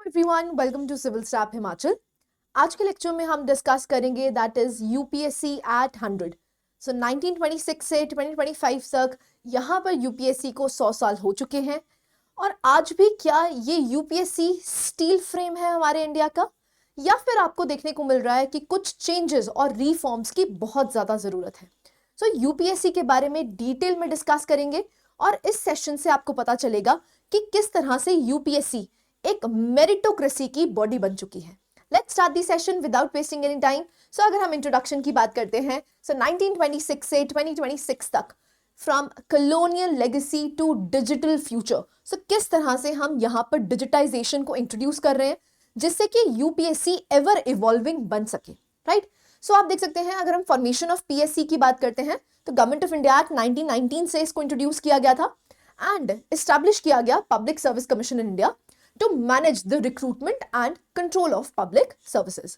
Everyone, welcome to civil staff Himachal. आज के lecture में हम डिस्कस करेंगे दैट इज यूपीएससी एट 100। सो 1926 से 2025 तक यहाँ पर यूपीएससी को 100 साल हो चुके हैं। और आज भी क्या ये यूपीएससी स्टील फ्रेम है हमारे इंडिया का, या फिर आपको देखने को मिल रहा है कि कुछ चेंजेस और रिफॉर्म्स की बहुत ज़्यादा ज़रूरत है। सो यूपीएससी के बारे में डिटेल में डिस्कस करेंगे और इस सेशन से आपको पता चलेगा कि किस तरह से यूपीएससी एक मेरिटोक्रेसी की बॉडी बन चुकी है। Let's start the session without wasting any time. So अगर हम इंट्रोडक्शन की बात करते हैं, सो 1926 से 2026 तक, from colonial legacy to digital future, so किस तरह से हम यहाँ पर डिजिटाइजेशन को इंट्रोड्यूस कर रहे हैं जिससे कि यूपीएससी एवर इवॉल्विंग बन सके, राइट। सो आप देख सकते हैं, अगर हम फॉर्मेशन ऑफ पीएससी की बात करते हैं तो गवर्नमेंट ऑफ इंडिया एक्ट 1919 से इसको इंट्रोड्यूस किया गया था एंड एस्टैब्लिश किया गया public service commission in India to manage the recruitment and control of public services.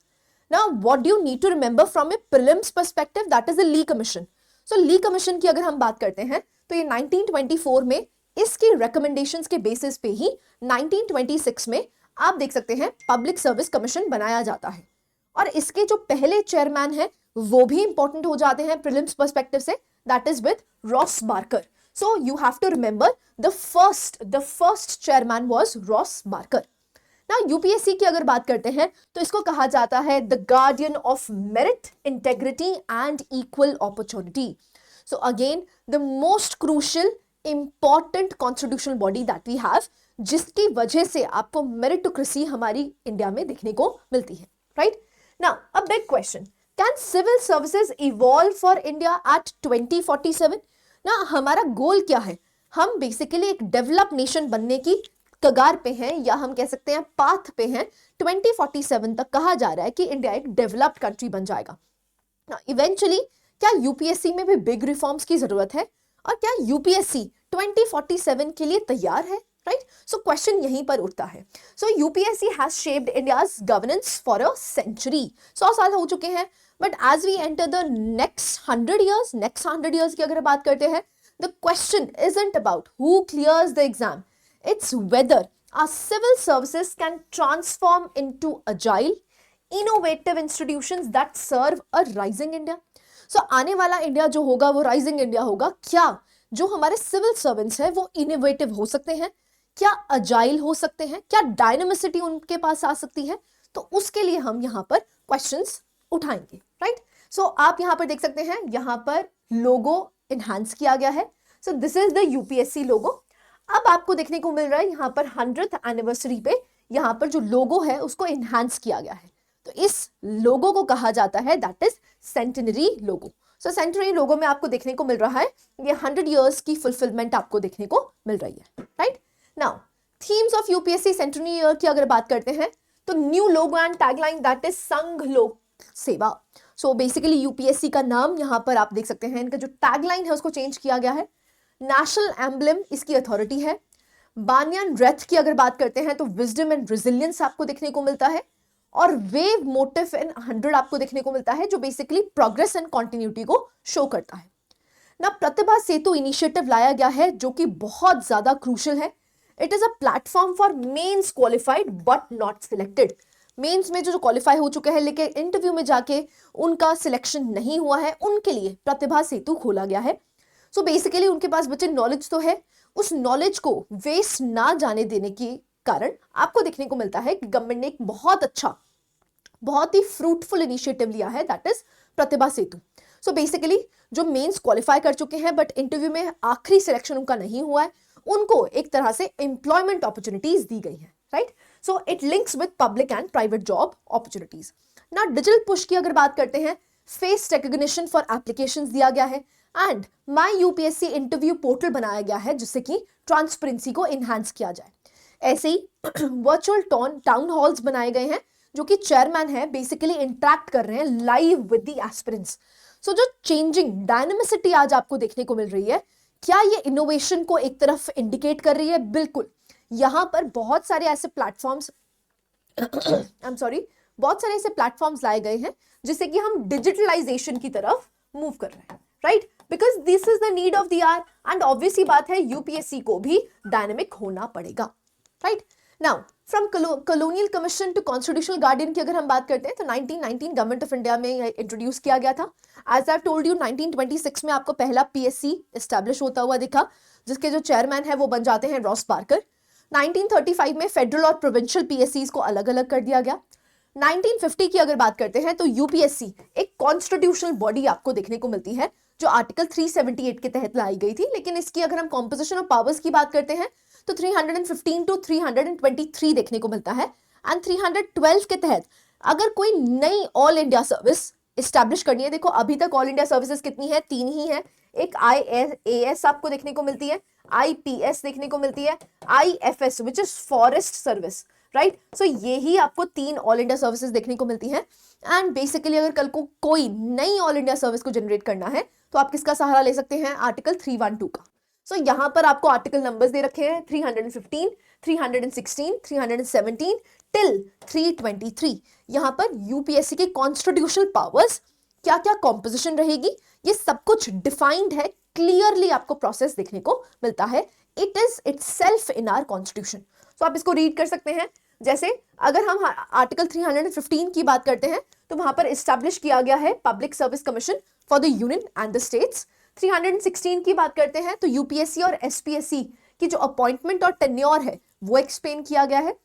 Now, what do you need to remember from a prelims perspective? That is the Lee Commission. So, Lee Commission की अगर हम बात करते हैं तो ये 1924 में इसकी recommendations के basis पे ही 1926 में आप देख सकते हैं पब्लिक सर्विस कमीशन बनाया जाता है। और इसके जो पहले चेयरमैन हैं वो भी इंपॉर्टेंट हो जाते हैं प्रीलिम्स पर्सपेक्टिव से, that is with Ross Barker. So you have to remember the first chairman was Ross Barker. Now UPSC की अगर बात करते हैं तो इसको कहा जाता है the guardian of merit, integrity and equal opportunity. So again the most crucial important constitutional body that we have, जिसकी वजह से आपको meritocracy हमारी इंडिया में देखने को मिलती है, right? Now a big question, can civil services evolve for India at 2047? ना हमारा गोल क्या है? हम बेसिकली एक डेवलप नेशन बनने की कगार पे हैं, या हम कह सकते हैं पाथ पे हैं। 2047 तक कहा जा रहा है कि इंडिया एक डेवलप्ड कंट्री बन जाएगा। ना इवेंचुअली क्या यूपीएससी में भी बिग रिफॉर्म्स की जरूरत है, और क्या यूपीएससी 2047 के लिए तैयार है, राइट? सो क्वेश्चन यहीं पर उठता है। So UPSC has shaped India's governance for a century. 100 साल हो चुके हैं, but as we enter the next 100 years की अगर बात करते हैं, the question isn't about who clears the exam, it's whether our civil services can transform into agile innovative institutions that serve a rising India. So आने वाला India जो होगा वो राइजिंग इंडिया होगा। क्या जो हमारे सिविल सर्वेंट्स हैं वो इनोवेटिव हो सकते हैं, क्या अजाइल हो सकते हैं, क्या डायनामिसिटी उनके पास आ सकती है? तो उसके लिए हम यहाँ पर क्वेश्चंस उठाएंगे, राइट। सो आप यहाँ पर देख सकते हैं, यहाँ पर लोगो इनहांस किया गया है। So this is the UPSC logo. अब आपको देखने को मिल रहा है यहाँ पर 100th एनिवर्सरी पे यहाँ पर जो लोगो है उसको इनहांस किया गया है। तो इस लोगो को कहा जाता है that is centenary logo. So centenary logo में आपको देखने को मिल रहा है ये 100 years की फुलफिलमेंट आपको देखने को मिल रही है, right. Now themes of UPSC centenary year की अगर बात करते हैं तो new logo and tagline that is संघ लोक सेवा। सो बेसिकली यूपीएससी का नाम यहाँ पर आप देख सकते हैं, इनका जो टैगलाइन है उसको चेंज किया गया है। नेशनल एम्बलम इसकी अथॉरिटी है। बानियान रेथ की अगर बात करते हैं तो विजडम एंड रेजिलियंस आपको देखने को मिलता है, और वेव मोटिव इन 100 आपको देखने को मिलता है जो बेसिकली प्रोग्रेस एंड कॉन्टिन्यूटी को शो करता है ना। प्रतिभा सेतु इनिशिएटिव लाया गया है जो कि बहुत ज्यादा क्रूशियल है। It is a platform for mains qualified but not selected. Mains में जो क्वालिफाई हो चुके हैं लेकिन इंटरव्यू में जाके उनका सिलेक्शन नहीं हुआ है, उनके लिए प्रतिभा सेतु खोला गया है। सो बेसिकली उनके पास बच्चे नॉलेज तो है, उस नॉलेज को वेस्ट ना जाने देने के कारण आपको देखने को मिलता है कि गवर्नमेंट ने एक बहुत अच्छा, बहुत ही फ्रूटफुल इनिशिएटिव लिया है, that is Pratibha Setu. So basically जो मेंस क्वालिफाई कर चुके हैं बट इंटरव्यू में आखिरी सिलेक्शन उनका नहीं हुआ है, उनको एक तरह से एम्प्लॉयमेंट अपॉर्चुनिटीज दी गई हैं, right. So it links with public and private job opportunities. ना डिजिटल पुश की अगर बात करते हैं, फेस रिकॉग्निशन फॉर एप्लीकेशंस दिया गया है and my UPSC interview portal बनाया गया है जिससे कि ट्रांसपेरेंसी को इनहांस किया जाए। ऐसे ही वर्चुअल टाउन हॉल्स बनाए गए हैं जो कि चेयरमैन है बेसिकली इंटरेक्ट कर रहे हैं लाइव विद द एस्पिरेंट्स। सो जो चेंजिंग डायनामिसिटी आज आपको देखने को मिल रही है, क्या ये इनोवेशन को एक तरफ इंडिकेट कर रही है? बिल्कुल। यहाँ पर बहुत सारे ऐसे प्लेटफॉर्म्स बहुत सारे ऐसे प्लेटफॉर्म्स लाए गए हैं जिससे कि हम डिजिटलाइजेशन की तरफ मूव कर रहे हैं, right, because this is the need of the hour and obviously बात है यूपीएससी को भी डायनेमिक होना पड़ेगा, right. Now from colonial commission to constitutional guardian की अगर हम बात करते हैं तो 1919 गवर्नमेंट ऑफ इंडिया में इंट्रोड्यूस किया गया था। एज आई टोल्ड यू 1926 में आपको पहला पीएससी एस्टैब्लिश होता हुआ दिखा, जिसके जो चेयरमैन है वो बन जाते हैं रॉस बार्कर। 1935 में फेडरल और प्रोविंशियल पीएससीज को अलग अलग कर दिया गया। 1950 की अगर बात करते हैं तो यूपीएससी एक कॉन्स्टिट्यूशनल बॉडी आपको देखने को मिलती है जो आर्टिकल 378 के तहत लाई गई थी, लेकिन इसकी अगर हम कॉम्पोजिशन ऑफ पावर्स की बात करते हैं तो 315 टू 323 देखने को मिलता है। एंड 312 के तहत अगर कोई नई ऑल इंडिया सर्विस इस्टेब्लिश करनी है, देखो अभी तक ऑल इंडिया सर्विसेज कितनी है, 3 ही है। एक IAS आपको देखने को मिलती है, IPS देखने को मिलती है, IFS which is forest service, right. So ये ही आपको 3 ऑल इंडिया सर्विसेज देखने को मिलती हैं। एंड बेसिकली अगर कल को कोई नई ऑल इंडिया सर्विस को जनरेट करना है तो आप किसका सहारा ले सकते हैं, आर्टिकल 312 का। सो यहां पर आपको आर्टिकल नंबर्स दे रखे हैं 315, 316, 317 टिल 323। यहां पर यूपीएससी के कॉन्स्टिट्यूशनल पावर्स, क्या क्या कॉम्पोजिशन रहेगी, ये सब कुछ डिफाइंड है, क्लियरली आपको प्रोसेस देखने को मिलता है। It is itself in our constitution. तो आप इसको रीड कर सकते हैं। जैसे अगर हम आर्टिकल 315 की बात करते हैं तो वहां पर एस्टैब्लिश किया गया है public service commission for the union and the states. 316 की बात करते हैं तो यूपीएससी और एसपीएससी की जो अपॉइंटमेंट और टेन्योर है वो एक्सप्लेन किया गया है।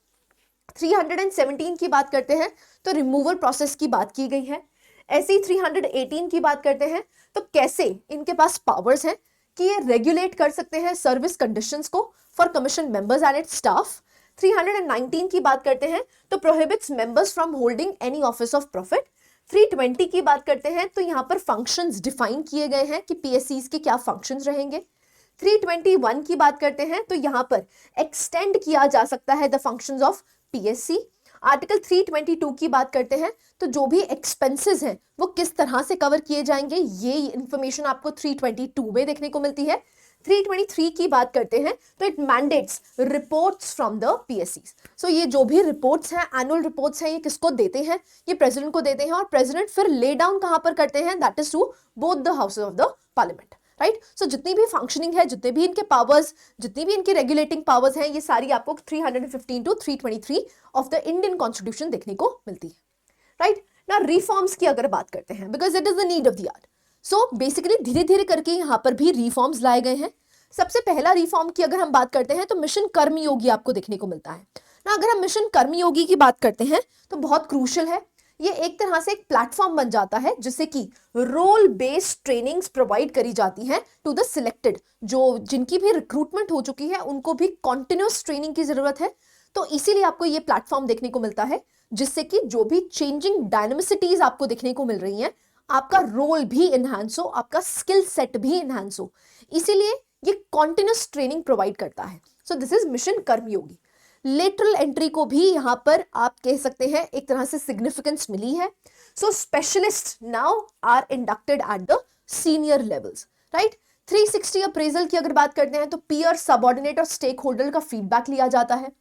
317 की बात करते हैं तो रिमूवल प्रोसेस की बात की गई है। ऐसे ही 318 की बात करते हैं तो कैसे इनके पास पावर्स हैं कि ये रेगुलेट कर सकते हैं सर्विस कंडीशंस को for commission members and it's staff. 319 की बात करते हैं तो prohibits members from holding any office of profit. 320 की बात करते हैं तो यहाँ पर फंक्शंस डिफाइन किए गए हैं कि पीएससीज के क्या फंक्शंस रहेंगे। 321 की बात करते हैं तो यहाँ पर एक्सटेंड किया जा सकता है the functions of PSC. Article 322 की बात करते हैं तो जो भी एक्सपेंसेस हैं वो किस तरह से कवर किए जाएंगे, ये इंफॉर्मेशन आपको 322 में देखने को मिलती है। 323 की बात करते हैं तो it mandates reports from the पीएससीज। सो ये जो भी रिपोर्ट्स हैं, एनुअल रिपोर्ट्स हैं, ये किसको देते हैं, ये प्रेसिडेंट को देते हैं और प्रेसिडेंट फिर ले डाउन कहां पर करते हैं, that is to both the houses of the parliament, right. So जितनी भी फंक्शनिंग है, जितने भी इनके पावर्स, जितनी भी इनकी रेगुलेटिंग पावर्स हैं, ये सारी आपको 315 to 323 of the Indian constitution देखने को मिलती है, राइट। ना रिफॉर्म्स की अगर बात करते हैं, because it is the need of the hour. So basically धीरे धीरे करके यहाँ पर भी रिफॉर्म्स लाए गए हैं। सबसे पहला रिफॉर्म की अगर हम बात करते हैं तो मिशन कर्मयोगी आपको देखने को मिलता है ना। अगर हम मिशन कर्मयोगी की बात करते हैं तो बहुत क्रूशियल है। ये एक तरह से एक प्लेटफॉर्म बन जाता है जिससे कि रोल बेस्ड ट्रेनिंग्स प्रोवाइड करी जाती हैं टू द सिलेक्टेड, जो जिनकी भी रिक्रूटमेंट हो चुकी है उनको भी कॉन्टिन्यूस ट्रेनिंग की जरूरत है। तो इसीलिए आपको ये प्लेटफॉर्म देखने को मिलता है जिससे कि जो भी चेंजिंग डायनामिसिटीज आपको देखने को मिल रही हैं, आपका रोल भी इनहांस हो, आपका स्किल सेट भी इनहांस हो, इसीलिए ये कॉन्टिन्यूस ट्रेनिंग प्रोवाइड करता है। So this is mission Karmayogi. Lateral entry को भी यहां पर आप कह सकते हैं एक तरह से सिग्निफिकेंस मिली है। So specialist now are inducted at the senior levels, right. 360 appraisal की अगर बात करते हैं तो पीयर, सबऑर्डिनेट और स्टेक होल्डर का फीडबैक लिया जाता है।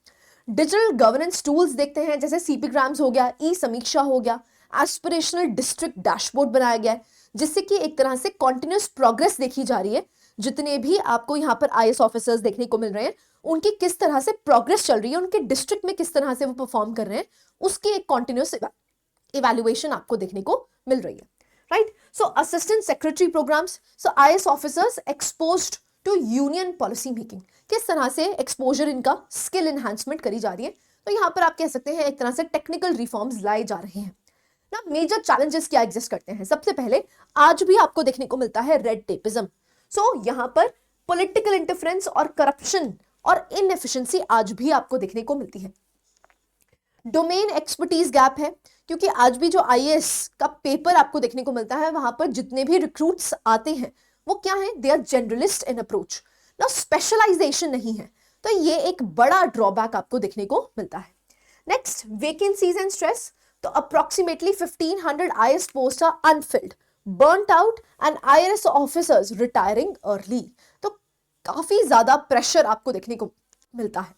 डिजिटल गवर्नेंस टूल्स देखते हैं जैसे CPgrams हो गया, ई समीक्षा हो गया, एस्पिरेशनल डिस्ट्रिक्ट डैशबोर्ड बनाया गया है जिससे कि एक तरह से कॉन्टिन्यूस प्रोग्रेस देखी जा रही है। जितने भी आपको यहाँ पर IAS ऑफिसर्स देखने को मिल रहे हैं उनकी किस तरह से प्रोग्रेस चल रही है, उनके डिस्ट्रिक्ट में किस तरह से वो परफॉर्म कर रहे हैं, उसकी एक कॉन्टिन्यूस इवैल्यूएशन आपको देखने को मिल रही है, right. So assistant secretary programmes, so IAS officers exposed to union policy making, किस तरह से एक्सपोजर इनका स्किल एनहांसमेंट करी जा रही है। तो यहाँ पर आप कह सकते हैं एक तरह से टेक्निकल रिफॉर्म्स लाए जा रहे हैं ना। मेजर चैलेंजेस क्या एग्जिस्ट करते हैं, सबसे पहले आज भी आपको देखने को मिलता है रेड टेपिज्म। सो यहाँ पर पॉलिटिकल इंटरफेरेंस और करप्शन और इनएफिशिएंसी आज भी आपको देखने को मिलती है। डोमेन एक्सपर्टीज गैप है क्योंकि आज भी जो IAS का पेपर आपको देखने को मिलता है वहां पर जितने भी रिक्रूट्स आते हैं वो क्या है, they R generalist in approach ना, स्पेशलाइजेशन नहीं है। तो ये एक बड़ा ड्रॉबैक आपको देखने को मिलता है। नेक्स्ट, वैकेंसीज एंड स्ट्रेस, तो approximately 1500 IAS post are unfilled, burnt out and IRS officers retiring early। तो काफी ज्यादा प्रेशर आपको देखने को मिलता है।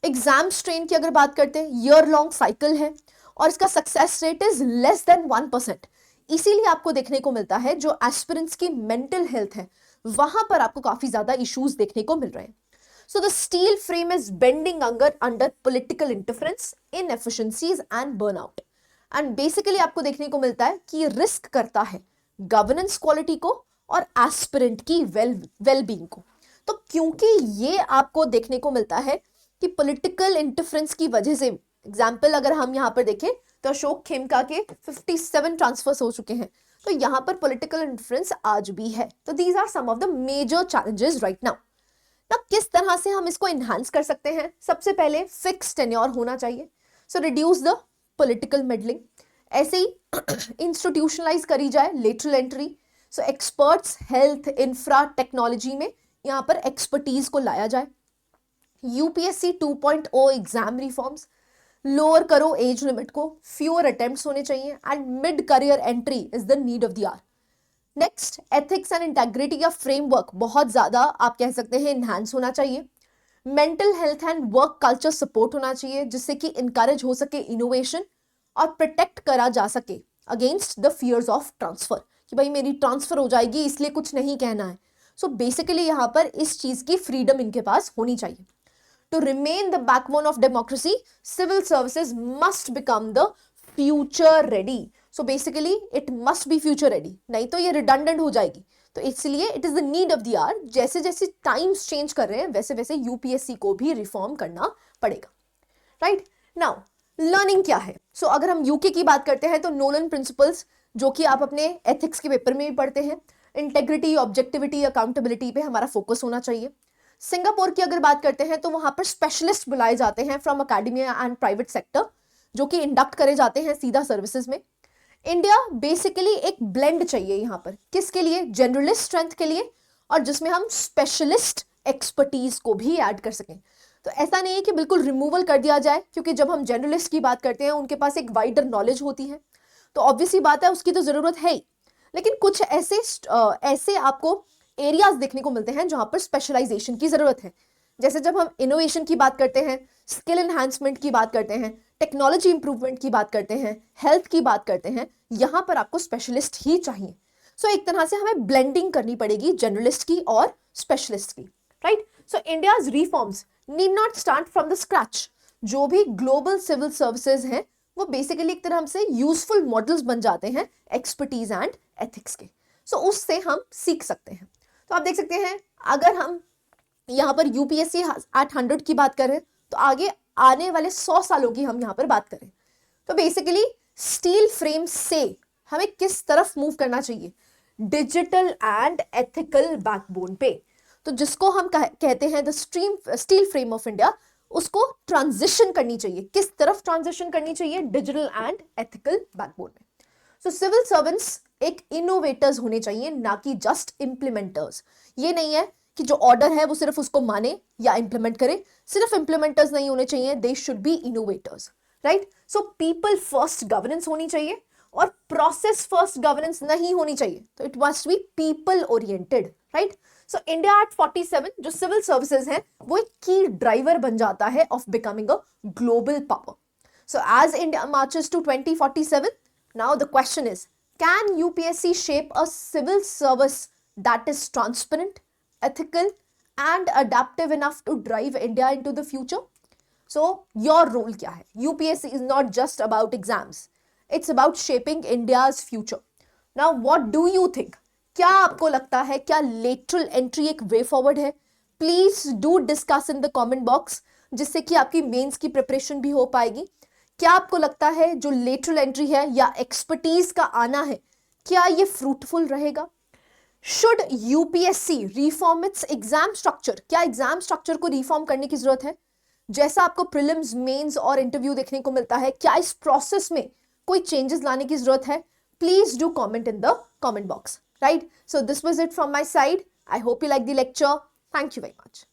एग्जाम स्ट्रेन की अगर बात करते हैं, ईयर लॉन्ग साइकिल है और इसका success rate is less than 1%। इसीलिए आपको देखने को मिलता है जो एस्पिरेंट्स की मेंटल हेल्थ है वहां पर आपको काफी ज्यादा इश्यूज देखने को मिल रहे हैं। So the steel frame is bending under political interference, inefficiencies and burnout. And basically आपको देखने को मिलता है कि ये रिस्क करता है गवर्नेंस क्वालिटी को और एस्पिरेंट की वेलबींग को। तो क्योंकि ये आपको देखने को मिलता है कि पॉलिटिकल इंटरफेरेंस की वजह से, एग्जाम्पल अगर हम यहाँ पर देखें तो अशोक खेमका के 57 ट्रांसफर्स हो चुके हैं, तो यहाँ पर पॉलिटिकल इंटरफेरेंस आज भी है। तो these are some of the major challenges right now. किस तरह से हम इसको एनहांस कर सकते हैं? सबसे पहले फिक्स टेन्योर होना चाहिए, so reduce the political meddling. ऐसे ही इंस्टीट्यूशनलाइज करी जाए lateral entry, so experts health infra technology में यहाँ पर एक्सपर्टीज को लाया जाए। यूपीएससी 2.0 एग्जाम रिफॉर्म्स, लोअर करो एज लिमिट को, फ्यूअर अटेम्प्ट्स होने चाहिए and mid career entry is the need of the hour. Next, ethics and integrity का फ्रेमवर्क बहुत ज्यादा आप कह सकते हैं इनहैंस होना चाहिए। Mental health and work culture support होना चाहिए जिससे कि इनकरेज हो सके इनोवेशन और प्रोटेक्ट करा जा सके against the fears of transfer, कि भाई मेरी ट्रांसफर हो जाएगी इसलिए कुछ नहीं कहना है। सो बेसिकली यहाँ पर इस चीज की फ्रीडम इनके पास होनी चाहिए। To remain the backbone of democracy, civil services must become the future ready. So basically it must be future ready, नहीं तो ये redundant हो जाएगी। तो इसलिए it is the need of the hour, जैसे जैसे टाइम्स चेंज कर रहे हैं वैसे वैसे यूपीएससी को भी रिफॉर्म करना पड़ेगा। राइट नाउ लर्निंग क्या है? सो अगर हम यूके की बात करते हैं तो नोलन प्रिंसिपल्स, जो कि आप अपने एथिक्स के पेपर में भी पढ़ते हैं, इंटेग्रिटी, ऑब्जेक्टिविटी, अकाउंटेबिलिटी पे हमारा फोकस होना चाहिए। सिंगापुर की अगर बात करते हैं तो वहां पर स्पेशलिस्ट बुलाए जाते हैं from academia and private sector, जो कि इंडक्ट करे जाते हैं सीधा सर्विसेज में। इंडिया बेसिकली एक ब्लेंड चाहिए यहाँ पर, किसके लिए? जनरलिस्ट स्ट्रेंथ के लिए, और जिसमें हम स्पेशलिस्ट एक्सपर्टीज को भी ऐड कर सकें। तो ऐसा नहीं है कि बिल्कुल रिमूवल कर दिया जाए, क्योंकि जब हम जर्नलिस्ट की बात करते हैं उनके पास एक वाइडर नॉलेज होती है, तो ऑब्वियसली बात है उसकी तो जरूरत है ही, लेकिन कुछ ऐसे आपको एरियाज देखने को मिलते हैं जहां पर स्पेशलाइजेशन की जरूरत है। जैसे जब हम इनोवेशन की बात करते हैं, स्किल एनहांसमेंट की बात करते हैं, टेक्नोलॉजी इंप्रूवमेंट की बात करते हैं, हेल्थ की बात करते हैं, यहां पर आपको स्पेशलिस्ट ही चाहिए। सो एक तरह से हमें ब्लेंडिंग करनी पड़ेगी जर्नलिस्ट की और स्पेशलिस्ट की। Right, so India's reforms need not start from the scratch. जो भी ग्लोबल सिविल सर्विसेज हैं वो बेसिकली एक तरह से यूजफुल मॉडल्स बन जाते हैं एक्सपर्टीज एंड एथिक्स के। सो उससे हम सीख सकते हैं। तो आप देख सकते हैं अगर हम यहाँ पर यूपीएससी 800 की बात करें तो आगे आने वाले 100 सालों की हम यहाँ पर बात करें तो बेसिकली स्टील फ्रेम से हमें किस तरफ मूव करना चाहिए? डिजिटल एंड एथिकल बैकबोन पे। तो जिसको हम कहते हैं the steel frame of India, उसको ट्रांजिशन करनी चाहिए। किस तरफ ट्रांजिशन करनी चाहिए? डिजिटल एंड एथिकल बैकबोन में। सो सिविल सर्वेंट्स एक इनोवेटर्स होने चाहिए, ना कि जस्ट इम्प्लीमेंटर्स। ये नहीं है कि जो ऑर्डर है वो सिर्फ उसको माने या इंप्लीमेंट करे, सिर्फ इम्प्लीमेंटर्स नहीं होने चाहिए, they should be innovators. Right, so people first governance होनी चाहिए और प्रोसेस फर्स्ट गवर्नेंस नहीं होनी चाहिए। तो it must be people oriented. Right, so India at 47 जो सिविल सर्विसेज है वो एक की ड्राइवर बन जाता है of becoming a global power. So as India marches to 2047, now the question is, can UPSC shape a civil service that is transparent, ethical and adaptive enough to drive India into the future? So your role क्या है? UPSC is not just about exams, it's about shaping India's future. Now what do you think? क्या आपको लगता है क्या lateral entry एक way forward है? Please do discuss in the comment box, जिससे कि आपकी मेंस की प्रिपरेशन भी हो पाएगी। क्या आपको लगता है जो लेटरल एंट्री है या एक्सपर्टीज का आना है, क्या ये फ्रूटफुल रहेगा? Should UPSC reform it's exam structure? क्या एग्जाम स्ट्रक्चर को रिफॉर्म करने की जरूरत है? जैसा आपको प्रीलिम्स, मेंस और इंटरव्यू देखने को मिलता है, क्या इस प्रोसेस में कोई चेंजेस लाने की जरूरत है? Please do comment in the comment box. Right, so this was it from my side. I hope you like the lecture. Thank you very much.